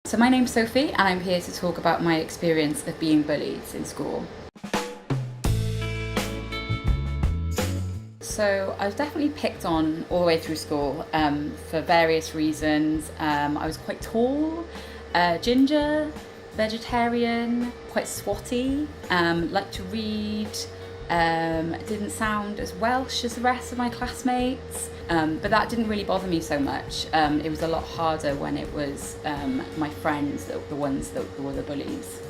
So my name's Sophie and I'm here to talk about my experience of being bullied in school. So I was definitely picked on all the way through school for various reasons. I was quite tall, ginger, vegetarian, quite swotty, liked to read, didn't sound as Welsh as the rest of my classmates, but that didn't really bother me so much. It was a lot harder when it was my friends, the ones that were the bullies.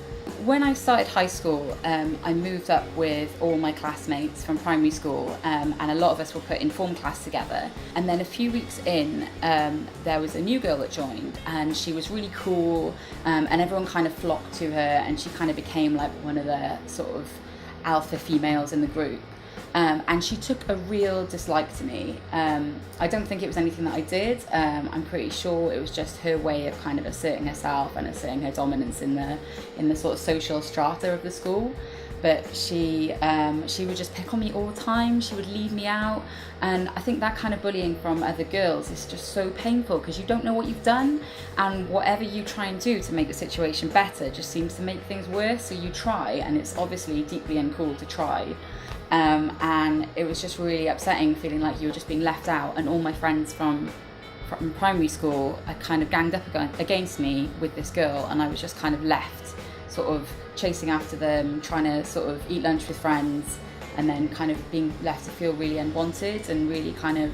When I started high school, I moved up with all my classmates from primary school, and a lot of us were put in form class together. And then a few weeks in, there was a new girl that joined, and she was really cool, and everyone kind of flocked to her, and she kind of became like one of the sort of alpha females in the group. And she took a real dislike to me. I don't think it was anything that I did. I'm pretty sure it was just her way of kind of asserting herself and asserting her dominance in the sort of social strata of the school. But she would just pick on me all the time. She would leave me out, and I think that kind of bullying from other girls is just so painful because you don't know what you've done, and whatever you try and do to make the situation better just seems to make things worse. So you try, and it's obviously deeply uncool to try. And it was just really upsetting feeling like you were just being left out, and all my friends from primary school had kind of ganged up against me with this girl, and I was just kind of left sort of chasing after them, trying to sort of eat lunch with friends, and then kind of being left to feel really unwanted and really kind of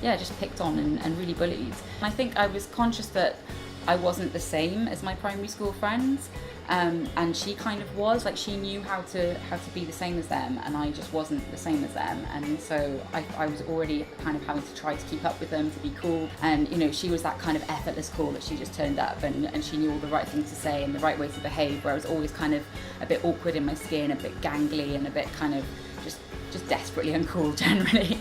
just picked on and really bullied. I think I was conscious that I wasn't the same as my primary school friends, and she kind of was, like, she knew how to be the same as them, and I just wasn't the same as them. And so I was already kind of having to try to keep up with them, to be cool. And you know, she was that kind of effortless cool that she just turned up, and she knew all the right things to say and the right way to behave, where I was always kind of a bit awkward in my skin, a bit gangly, and a bit kind of just desperately uncool generally.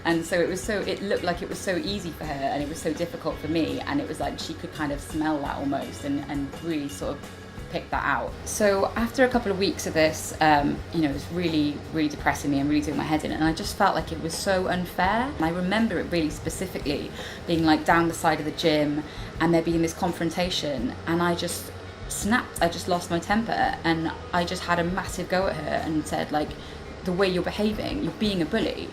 And so it looked like it was so easy for her, and it was so difficult for me, and it was like she could kind of smell that almost, and really sort of pick that out. So after a couple of weeks of this, it was really, really depressing me and really doing my head in, and I just felt like it was so unfair. And I remember it really specifically being like down the side of the gym, and there being this confrontation, and I just snapped. I just lost my temper, and I just had a massive go at her and said, like, the way you're behaving, you're being a bully,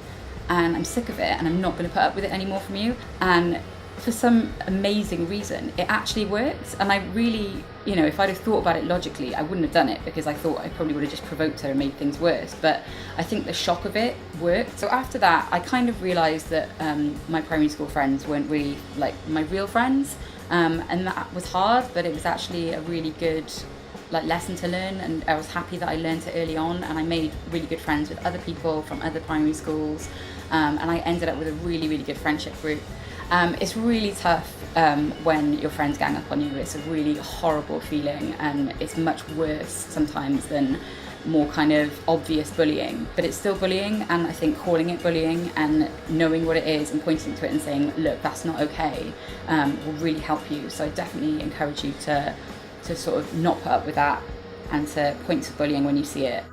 and I'm sick of it, and I'm not going to put up with it anymore from you. And for some amazing reason, it actually worked. And I really, if I'd have thought about it logically, I wouldn't have done it, because I thought I probably would have just provoked her and made things worse. But I think the shock of it worked. So after that, I kind of realised that my primary school friends weren't really like my real friends, and that was hard, but it was actually a really good lesson to learn, and I was happy that I learned it early on, and I made really good friends with other people from other primary schools, and I ended up with a really, really good friendship group. It's really tough when your friends gang up on you. It's a really horrible feeling, and it's much worse sometimes than more kind of obvious bullying, but it's still bullying. And I think calling it bullying and knowing what it is and pointing to it and saying, look, that's not okay, will really help you. So I definitely encourage you to sort of not put up with that, and to point to bullying when you see it.